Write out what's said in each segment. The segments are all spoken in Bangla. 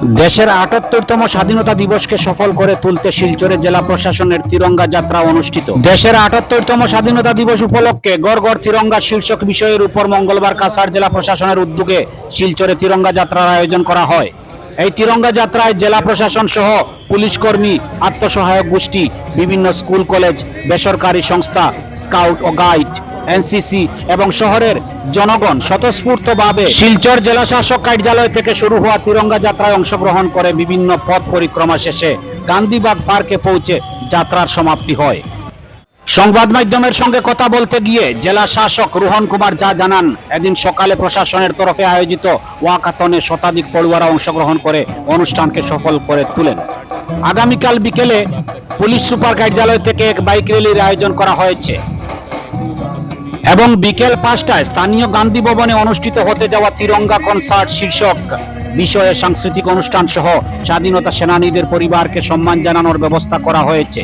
দেশের ৭৮তম স্বাধীনতা দিবসকে সফল করে তুলতে শিলচরে জেলা প্রশাসনের তিরঙ্গা যাত্রা অনুষ্ঠিত। দেশের ৭৮তম স্বাধীনতা দিবস উপলক্ষে গড় গড় তিরঙ্গা শীর্ষক বিষয়ের উপর মঙ্গলবার কাছাড় জেলা প্রশাসনের উদ্যোগে শিলচরে তিরঙ্গা যাত্রার আয়োজন করা হয়। এই তিরঙ্গা যাত্রায় জেলা প্রশাসন সহ পুলিশ কর্মী, আত্মসহায়ক গোষ্ঠী, বিভিন্ন স্কুল কলেজ, বেসরকারি সংস্থা, স্কাউট ও গাইড, এনসিসি এবং শহরের জনগণ স্বতঃস্ফূর্তভাবে শিলচর জেলা শাসক কার্যালয় থেকে শুরু হওয়া তিরঙ্গা যাত্রায় অংশগ্রহণ করে বিভিন্ন পথ পরিক্রমা শেষে গান্ধীবাগ পার্কে পৌঁছে যাত্রার সমাপ্তি হয়। সংবাদ মাধ্যমের সঙ্গে কথা বলতে গিয়ে জেলা শাসক রোহন কুমার যা জানান, এদিন সকালে প্রশাসনের তরফে আয়োজিত ওয়াকাথনে শতাধিক পড়ুয়ারা অংশগ্রহণ করে অনুষ্ঠানকে সফল করে তোলেন। আগামীকাল বিকেলে পুলিশ সুপার কার্যালয় থেকে এক বাইক র্যালির আয়োজন করা হয়েছে এবং বিকেল ৫টায় স্থানীয় গান্ধী ভবনে অনুষ্ঠিত হতে যাওয়া তিরঙ্গা কনসার্ট শীর্ষক বিষয়ে সাংস্কৃতিক অনুষ্ঠান সহ স্বাধীনতা সেনানীদের পরিবারকে সম্মান জানানোর ব্যবস্থা করা হয়েছে।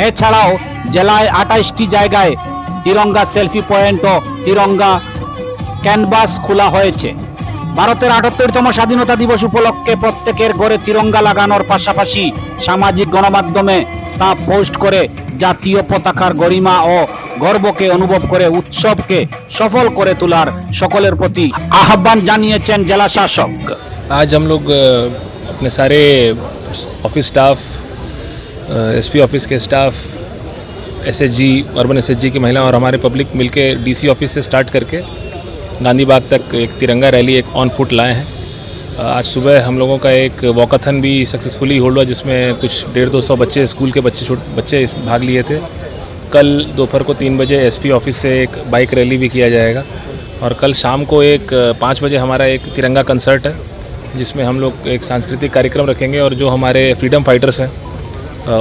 এছাড়াও জেলায় ২৮টি জায়গায় তিরঙ্গা সেলফি পয়েন্ট ও তিরঙ্গা ক্যানভাস খোলা হয়েছে। ভারতের ৭৮তম স্বাধীনতা দিবস উপলক্ষে প্রত্যেকের ঘরে তিরঙ্গা লাগানোর পাশাপাশি সামাজিক গণমাধ্যমে তা পোস্ট করে জাতীয় পতাকার গরিমা ও গর্বকে অনুভব করে উৎসবকে সফল করে তোলার সকলের প্রতি আহ্বান জানিয়েছেন জেলা শাসক। आज हम लोग अपने सारे ऑफिस स्टाफ, एसपी ऑफिस के स्टाफ, एसएचजी, अर्बन एसएचजी की महिला और हमारे पब्लिक मिलके डीसी ऑफिस से स्टार्ट करके गांधी बाग तक एक तिरंगा रैली एक ऑन फुट लाए हैं। आज सुबह हम लोगों का एक वॉकाथन भी सक्सेसफुली होल्ड हुआ, जिसमें कुछ 150-200 बच्चे, स्कूल के बच्चे भाग लिए थे। कल दोपहर को 3 बजे एसपी ऑफिस से एक बाइक रैली भी किया जाएगा और कल शाम को एक 5 बजे हमारा एक तिरंगा कंसर्ट है, जिसमें हम लोग एक सांस्कृतिक कार्यक्रम रखेंगे और जो हमारे फ्रीडम फाइटर्स हैं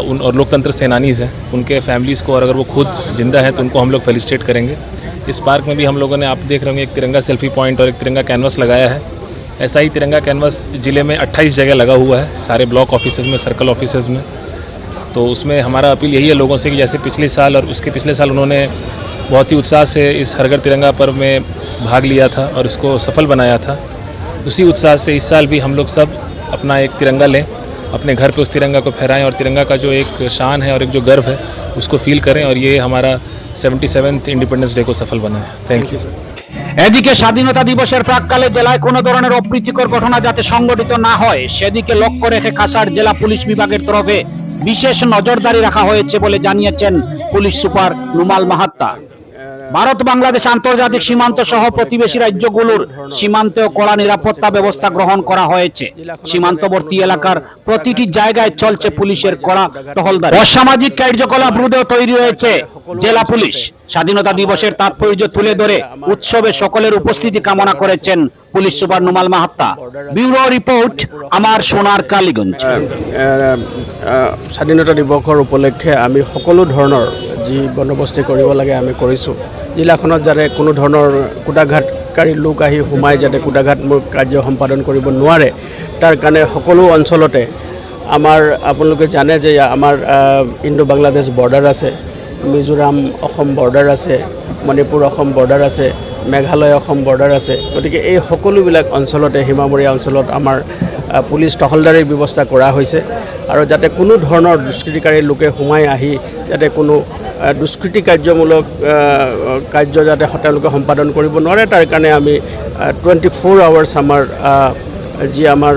उन और लोकतंत्र सेनानीज़ हैं, उनके फैमिलीज़ को, और अगर वो खुद जिंदा हैं तो उनको हम लोग फेलिसिटेट करेंगे। इस पार्क में भी हम लोगों ने, आप देख रहे होंगे, एक तिरंगा सेल्फी पॉइंट और एक तिरंगा कैनवस लगाया है। ऐसा ही तिरंगा कैनवस ज़िले में 28 जगह लगा हुआ है, सारे ब्लॉक ऑफिसेज़ में, सर्कल ऑफिसेज़ में। तो उसमें हमारा अपील यही है लोगों से कि जैसे पिछले साल और उसके पिछले साल उन्होंने बहुत ही उत्साह से इस हर घर तिरंगा पर्व में भाग लिया था और इसको सफल बनाया था, उसी उत्साह से इस साल भी हम लोग सब अपना एक तिरंगा लें, अपने घर पे उस तिरंगा को फहराएं और तिरंगा का जो एक शान है और एक जो गर्व है उसको फील करें और ये हमारा 77th इंडिपेंडेंस डे को सफल बनाए। Thank you. এদিকে স্বাধীনতা দিবসের প্রাককালে জেলায় কোনো ধরনের অপ্রীতিকর ঘটনা যাতে সংঘটিত না হয় সেদিকে লক্ষ্য রেখে কাছাড় জেলা পুলিশ বিভাগের তরফে বিশেষ নজরদারি রাখা হয়েছে বলে জানিয়েছেন পুলিশ সুপার নুমাল মাহাত্তা। ভারত বাংলাদেশ আন্তর্জাতিক সীমান্ত সহ প্রতিবেশী রাজ্যগুলোর সীমান্তেও কড়া নিরাপত্তা ব্যবস্থা গ্রহণ করা হয়েছে। সীমান্তবর্তী এলাকার প্রতিটি জায়গায় চলছে পুলিশের কড়া টহলদারি। অসামাজিক কার্যকলাপ রোধেও তৈরি হয়েছে জেলা পুলিশ। স্বাধীনতা দিবসের তাৎপর্য তুলে ধরে উৎসবে সকলের উপস্থিতি কামনা করেছেন police super Numal Mahatta. Bureau report, আমার সোনার কালীগঞ্জ। স্বাধীনতা দিৱসৰ উপলক্ষে আমি সকলো ধৰণৰ যি বন্দোবস্তি কৰিব লাগে আমি কৰিছোঁ। জিলাখনত যাতে কোনো ধৰণৰ কুটাঘাতকাৰী লোক আহি সোমাই যাতে কুটাঘাতমূলক কাৰ্য সম্পাদন কৰিব নোৱাৰে, তাৰ কাৰণে সকলো অঞ্চলতে আমাৰ, আপোনালোকে জানে যে আমাৰ ইণ্ডো বাংলাদেশ বৰ্ডাৰ আছে, মিজোৰাম অসম বৰ্ডাৰ আছে, মণিপুৰ অসম বৰ্ডাৰ আছে, মেঘালয় অসম বৰ্ডাৰ আছে। গতিকে এই সকলোবিলাক অঞ্চলতে, সীমামূৰীয়া অঞ্চলত আমাৰ পুলিচ টহলদাৰীৰ ব্যৱস্থা কৰা হৈছে আৰু যাতে কোনো ধৰণৰ দুষ্কৃতিকাৰী লোকে সোমাই আহি যাতে কোনো দুষ্কৃতি কাৰ্যমূলক কাৰ্য যাতে তেওঁলোকে সম্পাদন কৰিব নোৱাৰে, তাৰ কাৰণে আমি 24 আৱাৰ্ছ আমাৰ যি আমাৰ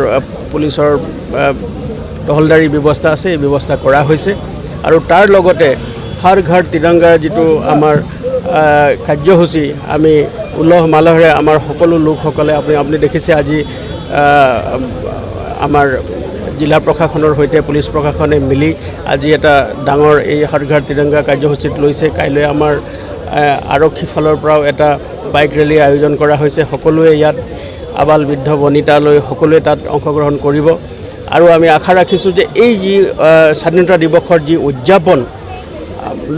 পুলিচৰ টহলদাৰী ব্যৱস্থা আছে এই ব্যৱস্থা কৰা হৈছে। আৰু তাৰ লগতে হৰ ঘৰ তিৰংগাৰ যিটো আমাৰ কাৰ্যসূচী আমি উলহ মালহেৰে আমাৰ সকলো লোকসকলে, আপুনি দেখিছে আজি আমাৰ জিলা প্ৰশাসনৰ সৈতে পুলিচ প্ৰশাসনে মিলি আজি এটা ডাঙৰ এই হৰ ঘৰ তিৰংগা কাৰ্যসূচীত লৈছে। কাইলৈ আমাৰ আৰক্ষী ফালৰ পৰাও এটা বাইক ৰেলী আয়োজন কৰা হৈছে। সকলোৱে ইয়াত আবাল বৃদ্ধ বনিতালৈ সকলোৱে তাত অংশগ্ৰহণ কৰিব আৰু আমি আশা ৰাখিছোঁ যে এই যি স্বাধীনতা দিৱসৰ যি উদযাপন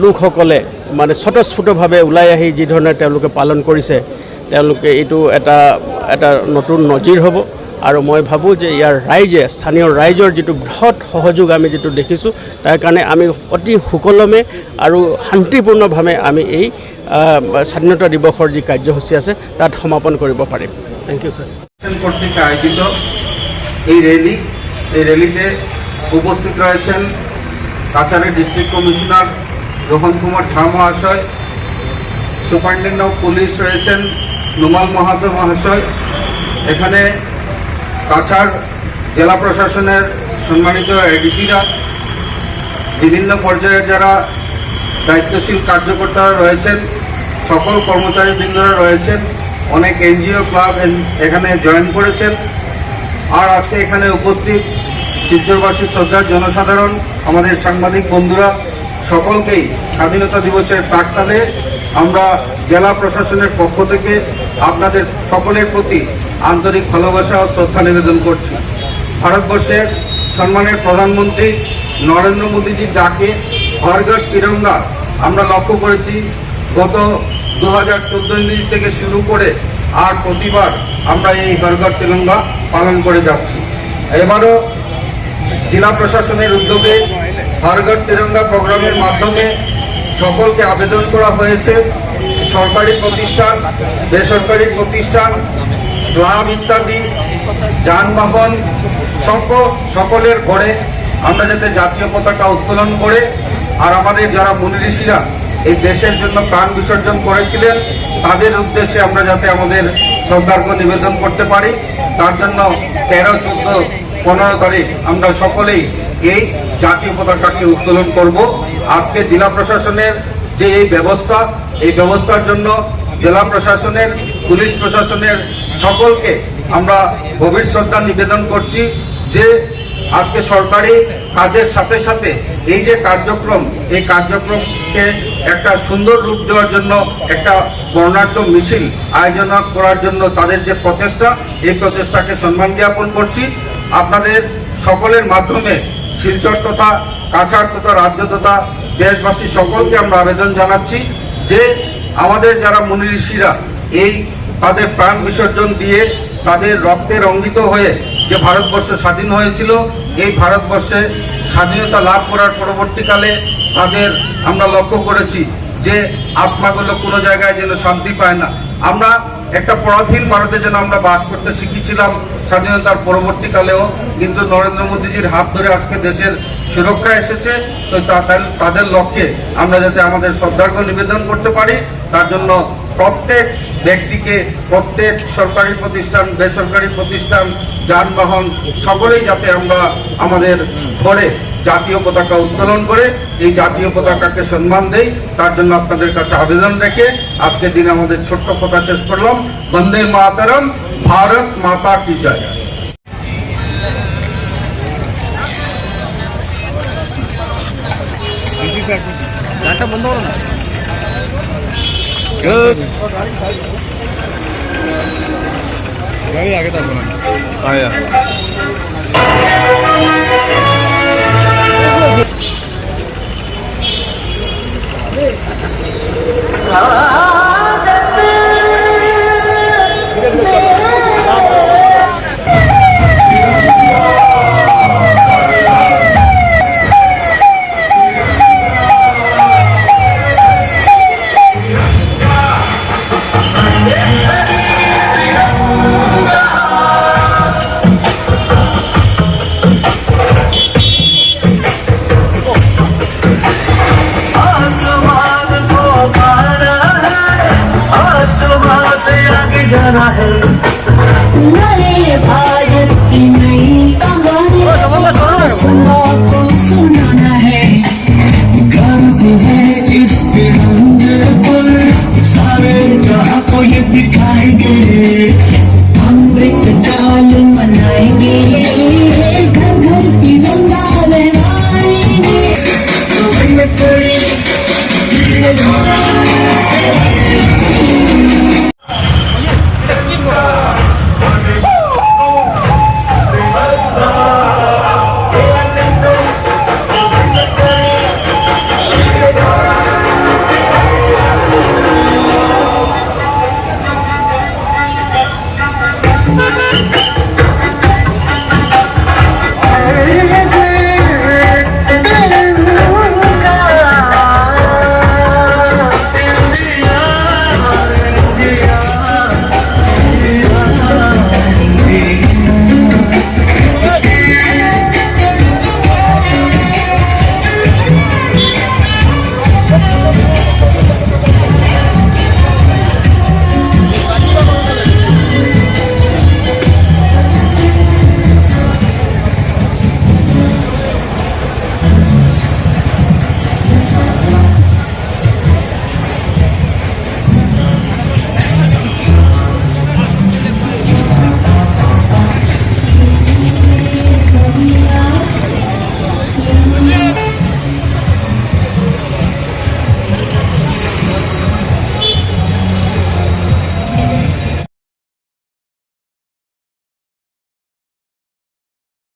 লোকসকলে মানে স্বতঃস্ফূৰ্তভাৱে ওলাই আহি যি ধৰণে তেওঁলোকে পালন কৰিছে, তেওঁলোকে এইটো এটা নতুন নজিৰ হ'ব। আৰু মই ভাবোঁ যে ইয়াৰ ৰাইজে, স্থানীয় ৰাইজৰ যিটো বৃহৎ সহযোগ আমি যিটো দেখিছোঁ, তাৰ কাৰণে আমি অতি সুকলমে আৰু শান্তিপূৰ্ণভাৱে আমি এই স্বাধীনতা দিৱসৰ যি কাৰ্যসূচী আছে তাত সমাপন কৰিব পাৰিম। Thank you sir. কর্তৃক আয়োজিত এই র্যালি এই র্যালিতে উপস্থিত রয়েছেন কাছাড়ের ডিস্ট্রিক্ট কমিশনার রোহন কুমার ঝা মহাশয়, সুপারিনটেন্ডেন্ট অফ পুলিশ রয়েছেন নুমাল মাহাতো মহাশয়। এখানে কাছাড় জেলা প্রশাসনের সম্মানিত এডিসিরা, বিভিন্ন পর্যায়ের যারা দায়িত্বশীল কার্যকর্তারা রয়েছেন, সকল কর্মচারীবৃন্দরা রয়েছেন, অনেক এনজিও ক্লাব এখানে জয়েন করেছেন। আর আজকে এখানে উপস্থিত শিলচরবাসী, শ্রদ্ধার জনসাধারণ, আমাদের সাংবাদিক বন্ধুরা, সকলকেই স্বাধীনতা দিবসের প্রাক্কালে আমরা জেলা প্রশাসনের পক্ষ থেকে আপনাদের সকলের প্রতি আন্তরিক ভালোবাসা ও শ্রদ্ধা নিবেদন করছি। ভারতবর্ষের সম্মানের প্রধানমন্ত্রী নরেন্দ্র মোদীজির ডাকে হর ঘর তিরঙ্গা আমরা লক্ষ্য করেছি গত 2014 ইংরেজি থেকে শুরু করে আর প্রতিবার আমরা এই হর ঘর তিরঙ্গা পালন করে যাচ্ছি। এবারও জেলা প্রশাসনের উদ্যোগে হর ঘর তিরঙ্গা প্রোগ্রামের মাধ্যমে সকলকে আবেদন করা হয়েছে, সরকারি প্রতিষ্ঠান, বেসরকারি প্রতিষ্ঠান, ক্লাব ইত্যাদি, যানবাহন সকলের ঘরে আমরা যাতে জাতীয় পতাকা উত্তোলন করে, আর আমাদের যারা মুনি ঋষিরা এই দেশের জন্য প্রাণ বিসর্জন করেছিলেন তাদের উদ্দেশ্যে আমরা যাতে আমাদের শ্রদ্ধার্ঘ্য নিবেদন করতে পারি, তার জন্য 13, 14, 15 তারিখ আমরা সকলেই এই জাতীয় পতাকাকে উত্তোলন করব। আজকে জেলা প্রশাসনের যে এই ব্যবস্থার জন্য জেলা প্রশাসনের, পুলিশ প্রশাসনের সকলকে আমরা গভীর শ্রদ্ধা নিবেদন করছি যে আজকে সরকারি কাজের সাথে সাথে এই যে কার্যক্রম, এই কার্যক্রমকে একটা সুন্দর রূপ দেওয়ার জন্য একটা বর্ণাঢ্য মিছিল আয়োজন করার জন্য তাদের যে প্রচেষ্টা, এই প্রচেষ্টাকে সম্মান জ্ঞাপন করছি। আপনাদের সকলের মাধ্যমে শিলচর তথা কাছাড় তথা রাজ্য তথা দেশবাসী সকলকে আমরা আবেদন জানাচ্ছি যে আমাদের যারা মুনি ঋষিরা এই তাদের প্রাণ বিসর্জন দিয়ে তাদের রক্তে রঙ্গিত হয়ে যে ভারতবর্ষ স্বাধীন হয়েছিল, এই ভারতবর্ষে স্বাধীনতা লাভ করার পরবর্তীকালে তাদের আমরা লক্ষ্য করেছি যে আত্মাগুলো কোনো জায়গায় যেন শান্তি পায় না। আমরা একটা পরাধীন ভারতে যেন আমরা বাস করতে শিখেছিলাম স্বাধীনতার পরবর্তীকালেও, কিন্তু নরেন্দ্র মোদীজির হাত ধরে আজকে দেশের সুরক্ষা এসেছে। তো তাদের লক্ষ্যে আমরা যাতে আমাদের শ্রদ্ধার্ঘ্য নিবেদন করতে পারি, তার জন্য প্রত্যেক ব্যক্তিকে, প্রত্যেক সরকারি প্রতিষ্ঠান, বেসরকারি প্রতিষ্ঠান, যানবাহন সকলেই যাতে আমরা আমাদের ঘরে জাতীয় পতাকা উত্তোলন করে এই জাতীয় পতাকাকে সম্মান দেই, তার জন্য আপনাদের কাছে আবেদন রেখে আজকের দিনে আমাদের ছোট্ট কথা শেষ করলাম। বন্দে মাতরম, ভারত মাতা কি জয়। गाड़ी आगे तक बना आया जाना है नए भारत की नई कहानी